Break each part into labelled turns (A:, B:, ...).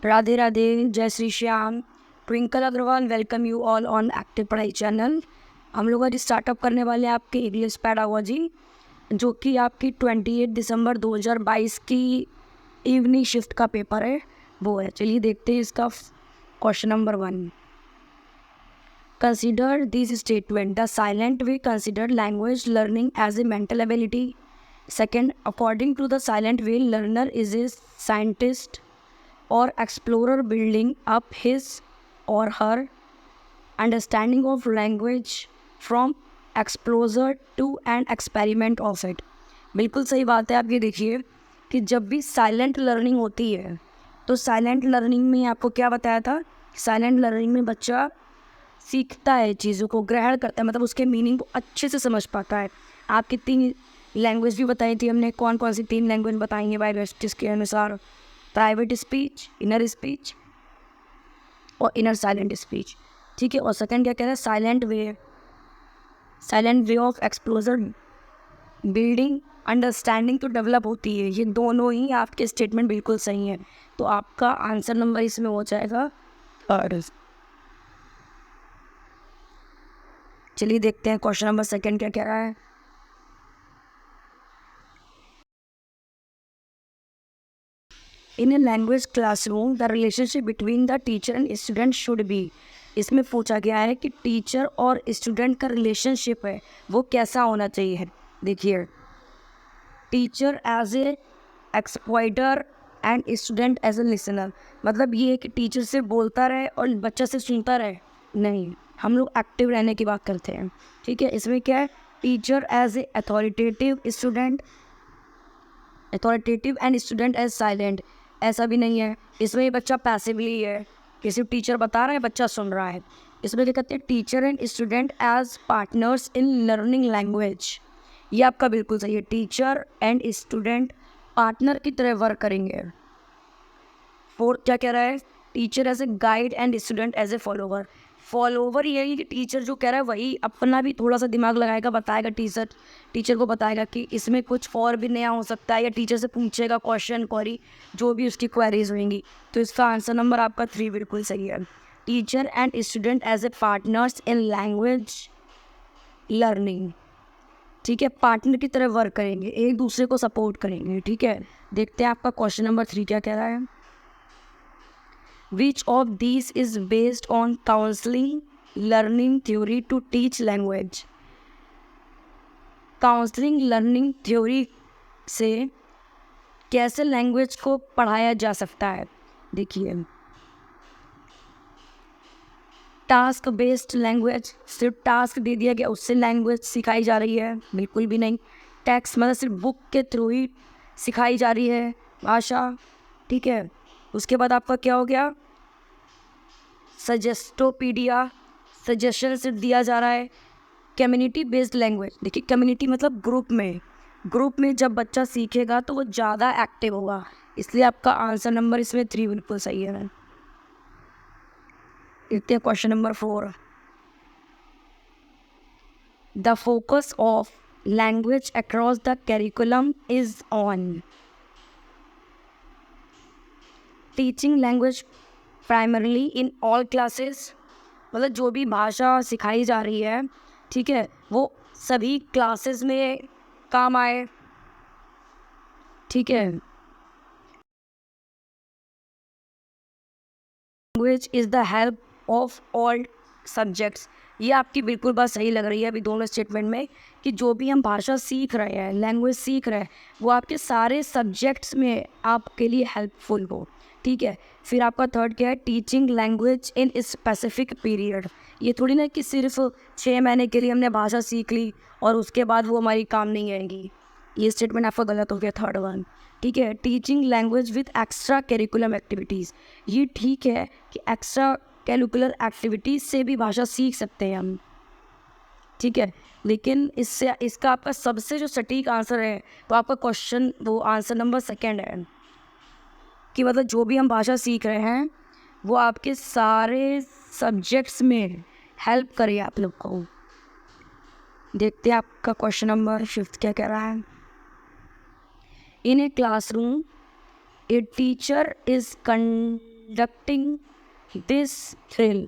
A: राधे राधे, जय Shri Shyam. Twinkle Agrawal welcome you all on active Padhai channel. हम लोग आज स्टार्टअप करने वाले हैं आपके इंग्लिश पेडागोजी, जो कि आपकी 28 दिसंबर 2022 की इवनिंग शिफ्ट का पेपर है, वो है। चलिए देखते हैं इसका question number 1। Consider this statement, the silent way consider language learning as a mental ability. Second, according to the silent way learner is a scientist or explorer building up his or her understanding of language from exposure to an experiment of it। बिल्कुल सही बात है। आप ये देखिए कि जब भी साइलेंट लर्निंग होती है तो साइलेंट लर्निंग में आपको क्या बताया था, साइलेंट लर्निंग में बच्चा सीखता है, चीज़ों को ग्रहण करता है, मतलब उसके मीनिंग को अच्छे से समझ पाता है। आपकी 3 लैंग्वेज भी बताई थी हमने, कौन कौन सी 3 लैंग्वेज बताएंगे बाय वेस्टिस के अनुसार? प्राइवेट स्पीच, इनर स्पीच और इनर साइलेंट स्पीच। ठीक है। और सेकंड क्या कह रहा है? Silent way of एक्सप्लोजर building understanding तो डेवलप होती है। ये दोनों ही आपके स्टेटमेंट बिल्कुल सही है, तो आपका आंसर नंबर इसमें हो जाएगा 3rd। चलिए देखते हैं क्वेश्चन नंबर 2 क्या कह रहा है। In a language classroom the relationship between the teacher and student should be. इसमें पूछा गया है कि टीचर और स्टूडेंट का रिलेशनशिप है वो कैसा होना चाहिए। देखिए, teacher as a exploiter and student as a listener. मतलब ये है कि टीचर से बोलता रहे और बच्चा से सुनता रहे, नहीं, हम लोग एक्टिव रहने की बात करते हैं। ठीक है। इसमें क्या है? Teacher as a authoritative and student as silent. ऐसा भी नहीं है। इसमें बच्चा पैसिवली है कि सिर्फ टीचर बता रहा है, बच्चा सुन रहा है। इसमें क्या कहते हैं? Teacher and student as partners in learning language. ये आपका बिल्कुल सही है। टीचर एंड स्टूडेंट पार्टनर की तरह वर्क करेंगे। 4th क्या कह रहा है? Teacher as a guide and student as a follower. Follower यही कि टीचर जो कह रहा है वही अपना भी थोड़ा सा दिमाग लगाएगा, बताएगा, टीचर को बताएगा कि इसमें कुछ और भी नया हो सकता है, या टीचर से पूछेगा क्वेश्चन क्वेरी, जो भी उसकी क्वेरीज होंगी। तो इसका आंसर नंबर आपका 3 बिल्कुल सही है। Teacher and student as a partners in language learning. ठीक है। पार्टनर की तरह वर्क करेंगे, एक दूसरे को सपोर्ट करेंगे। ठीक है। देखते हैं आपका क्वेश्चन नंबर 3 क्या कह रहा है। Which of these is based on counseling learning theory to teach language? Counselling learning theory से कैसे लैंग्वेज को पढ़ाया जा सकता है? देखिए, टास्क बेस्ड लैंग्वेज, सिर्फ टास्क दे दिया गया उससे लैंग्वेज सिखाई जा रही है? बिल्कुल भी नहीं। टेक्स्ट मतलब सिर्फ बुक के थ्रू ही सिखाई जा रही है भाषा। ठीक है। उसके बाद आपका क्या हो गया? सजेस्टोपीडिया, सजेशन सिर्फ दिया जा रहा है। कम्युनिटी बेस्ड लैंग्वेज, देखिए कम्युनिटी मतलब ग्रुप में जब बच्चा सीखेगा तो वो ज़्यादा एक्टिव होगा, इसलिए आपका आंसर नंबर इसमें 3 बिल्कुल सही है। देखते हैं question number 4। The focus of language across the curriculum is on teaching language primarily in all classes. मतलब जो भी भाषा सिखाई जा रही है, ठीक है, वो सभी क्लासेस में काम आए। ठीक है। Language is the help of all subjects. ये आपकी बिल्कुल बात सही लग रही है अभी दोनों स्टेटमेंट में, कि जो भी हम भाषा सीख रहे हैं, लैंग्वेज सीख रहे हैं, वो आपके सारे सब्जेक्ट्स में आपके लिए हेल्पफुल हो। ठीक है। फिर आपका 3rd क्या है? Teaching language in specific period. ये थोड़ी ना कि सिर्फ 6 महीने के लिए हमने भाषा सीख ली और उसके बाद वो हमारी काम नहीं आएगी। ये स्टेटमेंट आपका गलत हो गया, 3rd वन। ठीक है। Teaching language with extra curriculum activities. ये ठीक है कि एक्स्ट्रा करिकुलर एक्टिविटीज़ से भी भाषा सीख सकते हैं हम। ठीक है। लेकिन इसका आपका सबसे जो सटीक आंसर है, तो आपका क्वेश्चन वो आंसर नंबर 2 है, कि मतलब जो भी हम भाषा सीख रहे हैं वो आपके सारे सब्जेक्ट्स में हेल्प करे आप लोग को। देखते हैं आपका क्वेश्चन नंबर 5 क्या कह रहा है। In a classroom a teacher is conducting this thrill.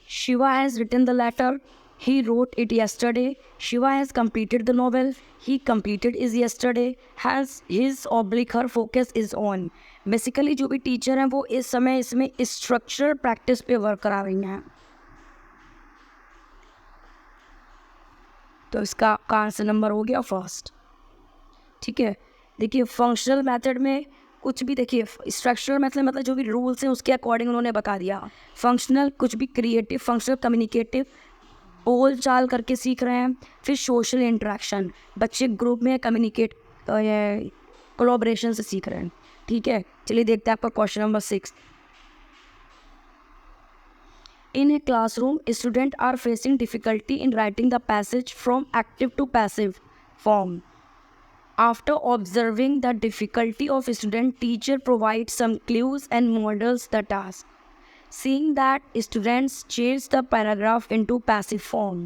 A: Shiva has written the letter. He wrote it yesterday. Shiva has completed the novel. He completed it yesterday. Has his oblique her focus is on. Basically जो भी teacher हैं वो इस समय इसमें structure practice पे work करा रही हैं. तो इसका आपका आंसर नंबर हो गया फर्स्ट. ठीक है. देखिए फंक्शनल मेथड में कुछ भी, देखिए स्ट्रक्चरल मेथड मतलब जो भी रूल्स हैं उसके अकॉर्डिंग उन्होंने बता दिया. फंक्शनल कुछ भी क्रिएटिव, फंक्शनल कम्युनिकेटिव, बोल चाल करके सीख रहे हैं. फिर सोशल इंटरेक्शन, बच्चे ग्रुप में कम्युनिकेट कोलैबोरेशन से सीख रहे हैं. ठीक है. चलिए देखते हैं आपका question number 6. In a classroom, students are facing difficulty in writing the passage from active to passive form. After observing the difficulty of student, teacher provides some clues and models the task. Seeing that students change the paragraph into passive form.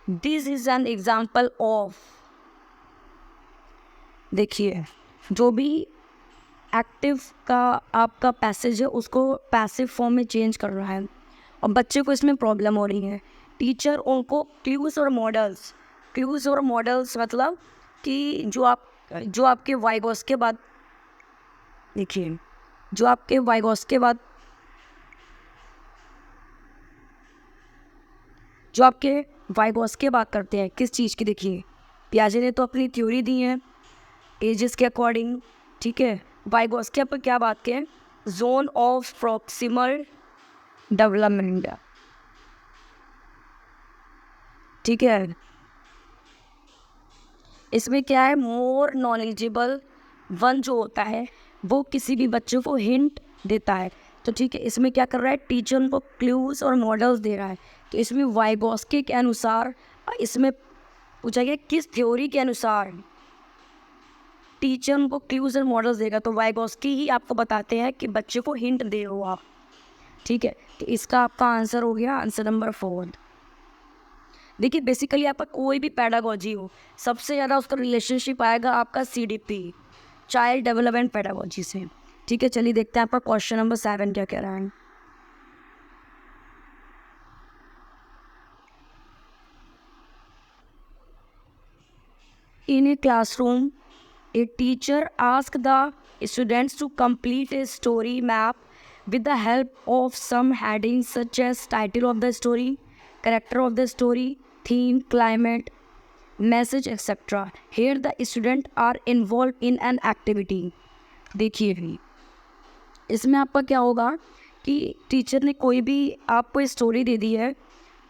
A: This is an example of, देखिए जो भी active का आपका passage है उसको passive form में change कर रहा है और बच्चे को इसमें प्रॉब्लम हो रही है. टीचर उनको क्लूज और मॉडल्स मतलब कि जो आपके वाइगोस के बाद, देखिए जो आपके वाइगोस के बाद जो आपके वाइगोस के बात करते हैं किस चीज़ की. देखिए पियाजे ने तो अपनी थ्योरी दी है एजेस के अकॉर्डिंग. ठीक है. वाइगोस के पर क्या बात के, जोन ऑफ प्रॉक्सिमल डेवलपमेंट. ठीक है. इसमें क्या है, मोर नॉलेजेबल वन जो होता है वो किसी भी बच्चे को हिंट देता है. तो ठीक है, इसमें क्या कर रहा है, टीचर उनको क्लूज और मॉडल्स दे रहा है. तो इसमें वाइगोस्की के अनुसार इसमें पूछा गया किस थ्योरी के अनुसार टीचर उनको क्लूज और मॉडल्स देगा. तो वाइगोस्की ही आपको बताते हैं कि बच्चे को हिंट दे हो आप. ठीक है. तो इसका आपका आंसर हो गया आंसर नंबर 4. देखिए बेसिकली आपका कोई भी पैडागोजी हो सबसे ज़्यादा उसका रिलेशनशिप आएगा आपका CDP, चाइल्ड डेवलपमेंट पैडागोजी से. ठीक है. चलिए देखते हैं आपका क्वेश्चन नंबर 7 क्या कह रहा है. In a classroom, a teacher asks the students to complete a story map with the help of some headings such as title of the story, character of the story, theme, climate, message, etc. Here the students are involved in an activity. देखिए भी इसमें आपका क्या होगा कि teacher ने कोई भी आपको स्टोरी दे दी है,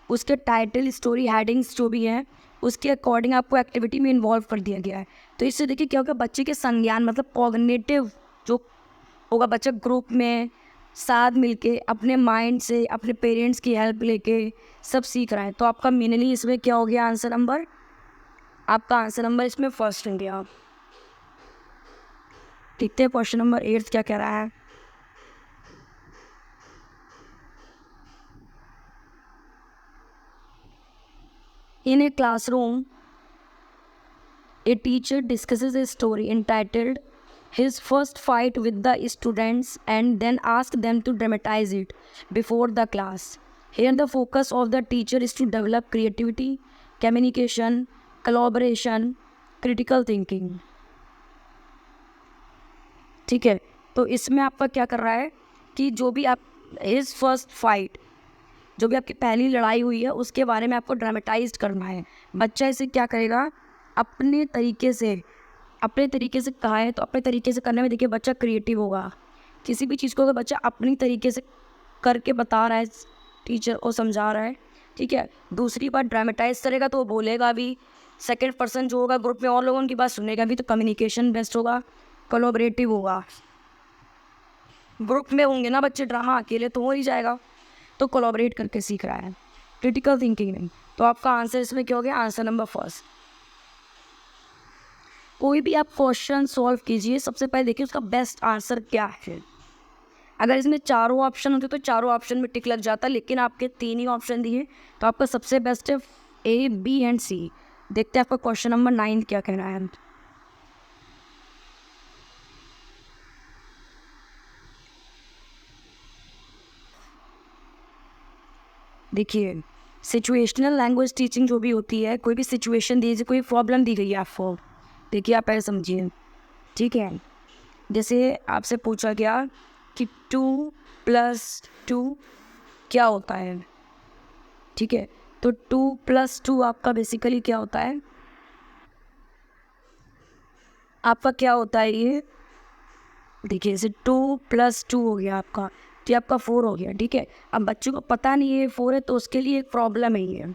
A: उसके टाइटल, स्टोरी, हेडिंग्स जो भी हैं उसके अकॉर्डिंग आपको एक्टिविटी में इन्वॉल्व कर दिया गया है. तो इससे देखिए क्या होगा, बच्चे के संज्ञान मतलब कॉग्निटिव जो होगा, बच्चा ग्रुप में साथ मिलके अपने माइंड से अपने पेरेंट्स की हेल्प लेके सब सीख रहा है. तो आपका मेनली इसमें क्या हो गया आंसर नंबर, आपका आंसर नंबर इसमें फर्स्ट हो गया. देखते हैं क्वेश्चन नंबर 8 क्या कह रहा है. In a classroom, a teacher discusses a story entitled His First Fight with the Students and then asks them to dramatize it before the class. Here the focus of the teacher is to develop creativity, communication, collaboration, critical thinking. ठीक है. तो इसमें आपका क्या कर रहा है कि जो भी आप His First Fight, जो भी आपकी पहली लड़ाई हुई है उसके बारे में आपको ड्रामेटाइज करना है. बच्चा इसे क्या करेगा, अपने तरीके से कहा है तो अपने तरीके से करने में देखिए बच्चा क्रिएटिव होगा. किसी भी चीज़ को अगर बच्चा अपनी तरीके से करके बता रहा है, टीचर को समझा रहा है, ठीक है, दूसरी बार ड्रामेटाइज करेगा तो वो बोलेगा भी, सेकेंड पर्सन जो होगा ग्रुप में और लोगों की बात सुनेगा भी. तो कम्युनिकेशन बेस्ट होगा, कोलैबोरेटिव होगा. ग्रुप में होंगे ना बच्चे, ड्रामा अकेले तो हो ही जाएगा. तो कोलैबोरेट करके सीख रहा है, क्रिटिकल थिंकिंग नहीं. तो आपका आंसर इसमें क्या हो गया, आंसर नंबर फर्स्ट. कोई भी आप क्वेश्चन सॉल्व कीजिए, सबसे पहले देखिए उसका बेस्ट आंसर क्या है. अगर इसमें चारों ऑप्शन होते तो चारों ऑप्शन में टिक लग जाता, लेकिन आपके 3 ही ऑप्शन दिए तो आपका सबसे बेस्ट है A, B एंड C. देखते हैं आपका क्वेश्चन नंबर 9 क्या कह रहा है. देखिए, सिचुएशनल लैंग्वेज टीचिंग जो भी होती है, कोई भी सिचुएशन दी, कोई प्रॉब्लम दी गई है आपको, देखिए आप ऐसे समझिए, ठीक है। जैसे आपसे पूछा गया कि 2+2 क्या होता है, ठीक है। तो 2+2 आपका बेसिकली क्या होता है, आपका क्या होता है ये, देखिए जैसे 2+2 हो गया आपका, तो ये आपका 4 हो गया, ठीक है। अब बच्चों को पता नहीं है 4 है, तो उसके लिए एक प्रॉब्लम है ये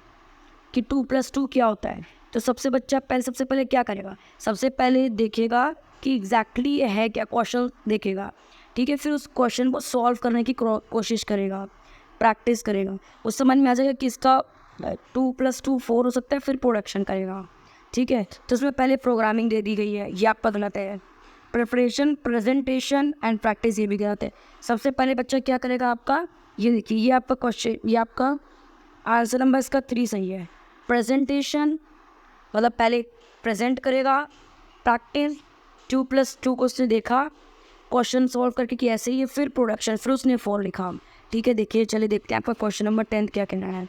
A: कि 2+2 क्या होता है। तो सबसे पहले क्या करेगा, सबसे पहले देखेगा कि एग्जैक्टली ये है क्या, क्वेश्चन देखेगा, ठीक है। फिर उस क्वेश्चन को सॉल्व करने की कोशिश करेगा, प्रैक्टिस करेगा, उस समझ में आ जाएगा कि इसका 2+2 4 हो सकता है, फिर प्रोडक्शन करेगा, ठीक है। तो उसमें पहले प्रोग्रामिंग दे दी गई है, ये आपका गलत है। प्रिपरेशन, प्रेजेंटेशन एंड प्रैक्टिस, ये भी गलत है। सबसे पहले बच्चा क्या करेगा आपका, ये देखिए, ये आपका क्वेश्चन, ये आपका आंसर नंबर इसका 3 सही है। प्रेजेंटेशन मतलब पहले प्रेजेंट करेगा, प्रैक्टिस 2+2 को उसने देखा, क्वेश्चन सॉल्व करके कि ऐसे ही है, फिर प्रोडक्शन, फिर उसने 4 लिखा, ठीक है। देखिए चलिए देखते हैं आपका क्वेश्चन नंबर 10 क्या कहना है।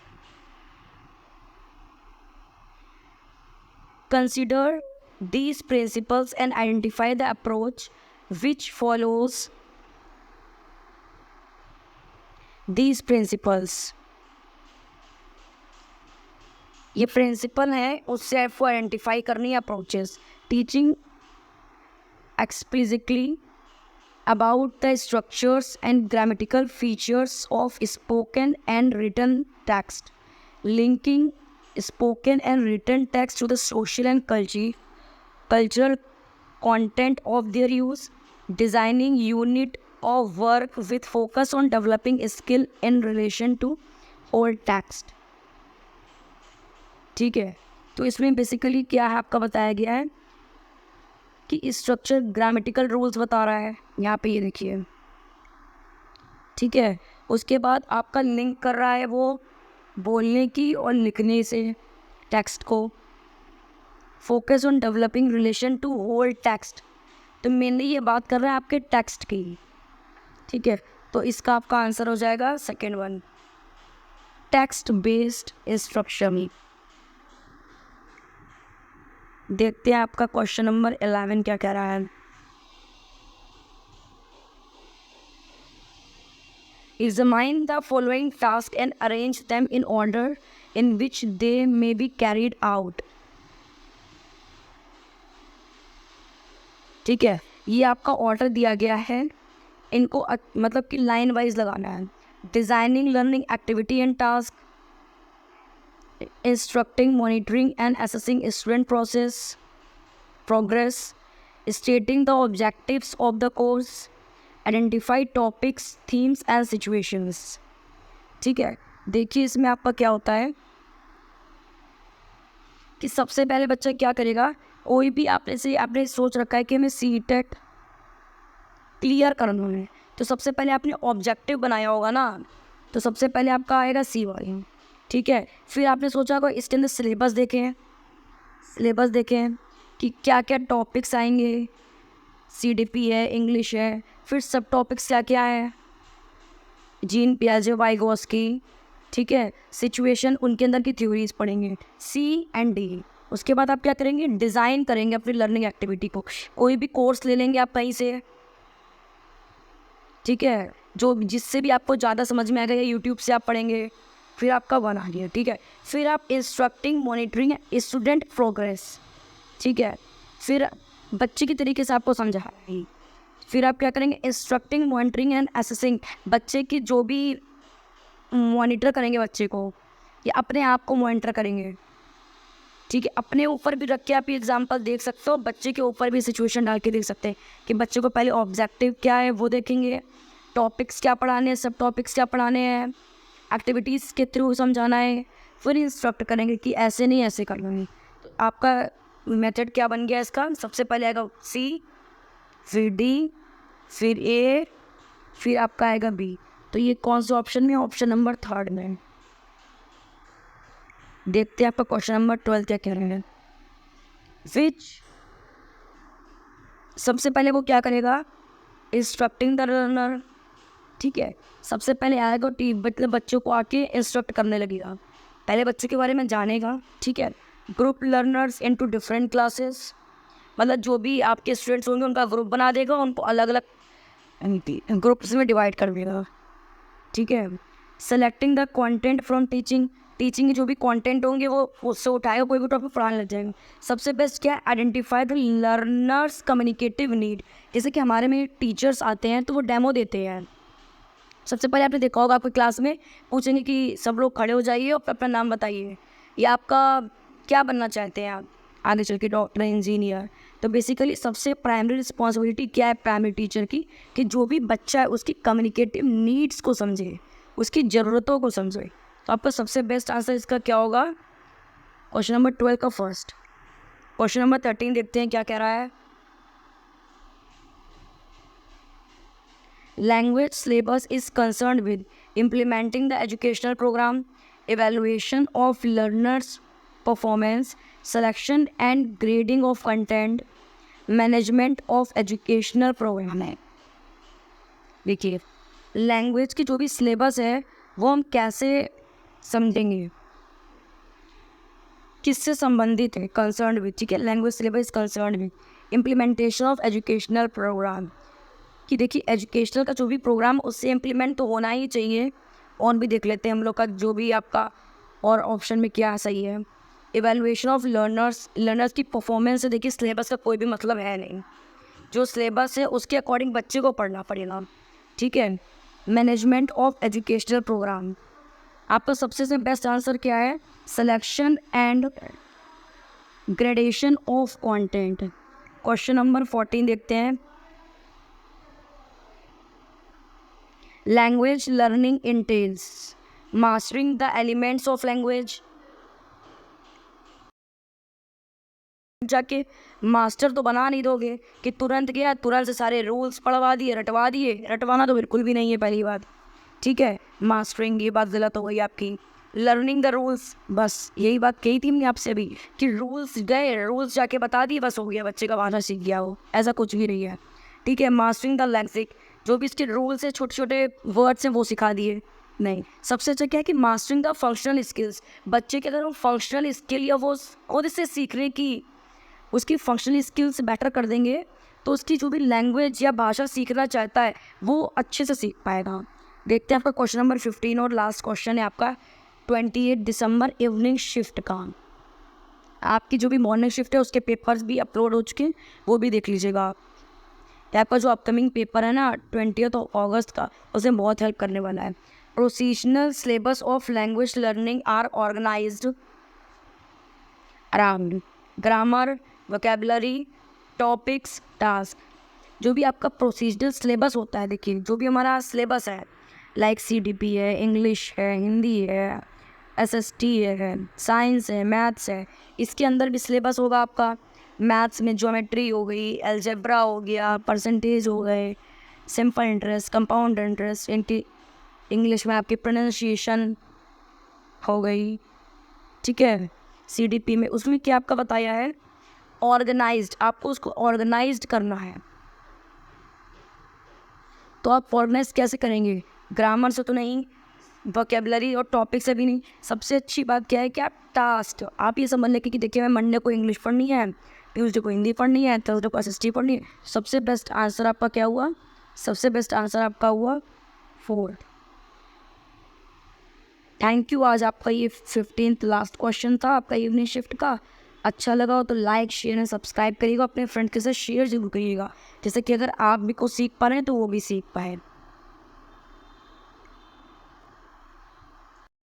A: Consider these principles and identify the approach which follows these principles। ये प्रिंसिपल है, उससे आपको आइडेंटिफाई करनी है approaches. Teaching explicitly about the structures and grammatical features of spoken and written text, linking spoken and written text to the social and cultural content of their use, designing unit of work with focus on developing skill in relation to old text, ठीक है। तो इसमें basically क्या है आपका बताया गया है कि स्ट्रक्चर ग्रामेटिकल रूल्स बता रहा है, यहाँ पे ये देखिए, ठीक है। उसके बाद आपका लिंक कर रहा है वो बोलने की और लिखने से टेक्स्ट को, focus on developing relation to whole text, तो मेनली ये बात कर रहा है आपके टेक्स्ट की, ठीक है। तो इसका आपका आंसर हो जाएगा second one, text based instruction. देखते हैं आपका क्वेश्चन नंबर 11 क्या कह रहा है। Examine the following tasks and arrange them in order in which they may be carried out, ठीक है। ये आपका ऑर्डर दिया गया है, इनको मतलब कि लाइन वाइज लगाना है। Designing learning activity and task, instructing, monitoring and assessing student progress, stating the objectives of the course, identify topics, themes and situations, ठीक है। देखिए इसमें आपका क्या होता है कि सबसे पहले बच्चा क्या करेगा, कोई भी आपने सोच रखा है कि हमें सीटेट क्लियर करना है, तो सबसे पहले आपने ऑब्जेक्टिव बनाया होगा ना, तो सबसे पहले आपका आएगा C1, ठीक है। फिर आपने सोचा होगा इसके अंदर सिलेबस देखें कि क्या क्या टॉपिक्स आएंगे, CDP है, इंग्लिश है, फिर सब टॉपिक्स क्या क्या है, जीन पियाजे, वाइगोस्की, ठीक है। सिचुएशन, उनके अंदर की थ्योरीज पढ़ेंगे, C एंड D। उसके बाद आप क्या करेंगे, डिज़ाइन करेंगे अपनी लर्निंग एक्टिविटी को, कोई भी कोर्स ले लेंगे आप कहीं से, ठीक है, जो जिससे भी आपको ज़्यादा समझ में आएगा, यूट्यूब से आप पढ़ेंगे, फिर आपका बना गया, ठीक है। फिर आप इंस्ट्रक्टिंग, मॉनिटरिंग स्टूडेंट प्रोग्रेस, ठीक है, फिर बच्चे की तरीके से आपको समझाएंगे। फिर आप क्या करेंगे, इंस्ट्रक्टिंग, मॉनिटरिंग एंड असेसिंग, बच्चे की जो भी मॉनिटर करेंगे बच्चे को, या अपने आप को मॉनिटर करेंगे, ठीक है। अपने ऊपर भी रख के आप ये एग्जाम्पल देख सकते हो, बच्चे के ऊपर भी सिचुएशन डाल के देख सकते हैं कि बच्चे को पहले ऑब्जेक्टिव क्या है वो देखेंगे, टॉपिक्स क्या पढ़ाने हैं, सब टॉपिक्स क्या पढ़ाने हैं, एक्टिविटीज़ के थ्रू समझाना है, फिर इंस्ट्रक्ट करेंगे कि ऐसे नहीं ऐसे कर लेंगे। तो आपका मेथड क्या बन गया इसका, सबसे पहले आएगा C, फिर D, फिर A, फिर आपका आएगा B। तो ये कौन सा ऑप्शन में, ऑप्शन नंबर 3 में। देखते हैं आपका क्वेश्चन नंबर 12 क्या कह रहे हैं। विच, सबसे पहले वो क्या करेगा, इंस्ट्रक्टिंग द लर्नर, ठीक है। सबसे पहले आएगा मतलब बच्चों को आके इंस्ट्रक्ट करने लगेगा, पहले बच्चों के बारे में जानेगा, ठीक है। Group learners into different classes, मतलब जो भी आपके स्टूडेंट्स होंगे उनका ग्रुप बना देगा, उनको अलग अलग ग्रुप्स में डिवाइड कर देगा, ठीक है। Selecting the content from teaching, teaching के जो भी कंटेंट होंगे वो उससे उठाएगा, कोई भी टॉपिक पढ़ाने लग जाएंगे। सबसे बेस्ट क्या है, identify the learners communicative need, जैसे कि हमारे में टीचर्स आते हैं तो वो डेमो देते हैं। सबसे पहले आपने देखा होगा आपकी क्लास में पूछेंगे कि सब लोग खड़े हो जाइए और अपना नाम बताइए, या आपका क्या बनना चाहते हैं आप आगे चल के, डॉक्टर, इंजीनियर। तो बेसिकली सबसे प्राइमरी रिस्पॉन्सिबिलिटी क्या है प्राइमरी टीचर की, कि जो भी बच्चा है उसकी कम्युनिकेटिव नीड्स को समझे, उसकी ज़रूरतों को समझे। तो आपका सबसे बेस्ट आंसर इसका क्या होगा, क्वेश्चन नंबर 12 का फर्स्ट। क्वेश्चन नंबर 13 देखते हैं क्या कह रहा है। Language syllabus is concern with implementing the educational program, evaluation of learners performance, selection and grading of content, management of educational program है। देखिए लैंग्वेज की जो भी सिलेबस है वो हम कैसे समझेंगे, किससे संबंधित है, कंसर्न विद, ठीक है। Language syllabus concern with implementation of educational program, कि देखिए एजुकेशनल का जो भी प्रोग्राम उससे इम्प्लीमेंट तो होना ही चाहिए। और भी देख लेते हैं हम लोग का जो भी आपका और ऑप्शन में क्या सही है। इवैल्यूएशन ऑफ लर्नर्स की परफॉर्मेंस से, देखिए सिलेबस का कोई भी मतलब है नहीं, जो सिलेबस है उसके अकॉर्डिंग बच्चे को पढ़ना पड़ेगा, ठीक है। मैनेजमेंट ऑफ एजुकेशनल प्रोग्राम, आपका सबसे बेस्ट आंसर क्या है, selection and gradation of content. Question number 14 देखते हैं। Language learning entails mastering the elements of language, जाके मास्टर तो बना नहीं दोगे कि तुरंत गया तुरंत से सारे रूल्स पढ़वा दिए, रटवा दिए, रटवाना तो बिल्कुल भी नहीं है पहली बात, ठीक है। मास्टरिंग, ये बात गलत हो गई आपकी। लर्निंग द रूल्स, बस यही बात कही थी हमने आपसे अभी कि रूल्स गए, रूल्स जाके बता दिए, बस हो गया, बच्चे का भाषा सीख गया हो, ऐसा कुछ भी नहीं है, ठीक है। मास्टरिंग द लेक्सिक, जो भी इसके रूल्स है, छोटे छोटे वर्ड्स हैं वो सिखा दिए, नहीं। सबसे अच्छा क्या है कि मास्टरिंग द फंक्शनल स्किल्स, बच्चे के अगर हम फंक्शनल स्किल या वो खुद से सीखने की उसकी फंक्शनल स्किल्स बेटर कर देंगे तो उसकी जो भी लैंग्वेज या भाषा सीखना चाहता है वो अच्छे से सीख पाएगा। देखते हैं आपका क्वेश्चन नंबर 15 और लास्ट क्वेश्चन है आपका 28 दिसंबर इवनिंग शिफ्ट का। आपकी जो भी मॉर्निंग शिफ्ट है उसके पेपर्स भी अपलोड हो चुके हैं, वो भी देख लीजिएगा आप। आपका जो अपकमिंग पेपर है ना 20 अगस्त का, उसे बहुत हेल्प करने वाला है। Procedural syllabus of language learning are organized around grammar, vocabulary, topics, task. जो भी आपका प्रोसीजरल सिलेबस होता है, देखिए जो भी हमारा सिलेबस है लाइक CDP है, इंग्लिश है, हिंदी है, SST है, साइंस है, मैथ्स है, इसके अंदर भी सिलेबस होगा आपका। मैथ्स में ज्योमेट्री हो गई, अलजेब्रा हो गया, परसेंटेज हो गए, simple interest, compound interest, English में आपकी प्रोनाउंसिएशन हो गई, ठीक है। CDP में उसमें क्या आपका बताया है, ऑर्गेनाइज्ड, आपको उसको ऑर्गेनाइज्ड करना है। तो आप ऑर्गेनाइज कैसे करेंगे, ग्रामर से तो नहीं, वोकेबलरी और टॉपिक से भी नहीं। सबसे अच्छी बात क्या है कि आप टास्क, आप ये समझ लें कि देखिए मैं मंडे को इंग्लिश पढ़नी है, ट्यूसडे को हिंदी पढ़नी है, थर्सडे को SST पढ़नी है। सबसे बेस्ट आंसर आपका क्या हुआ, सबसे बेस्ट आंसर आपका हुआ 4। Thank you. आज आपका ये 15th लास्ट क्वेश्चन था आपका इवनिंग शिफ्ट का। अच्छा लगा हो तो लाइक, शेयर एंड सब्सक्राइब करिएगा, अपने फ्रेंड के साथ शेयर जरूर करिएगा, जैसे कि अगर आप भी कुछ सीख पा रहे हैं तो वो भी सीख पाए।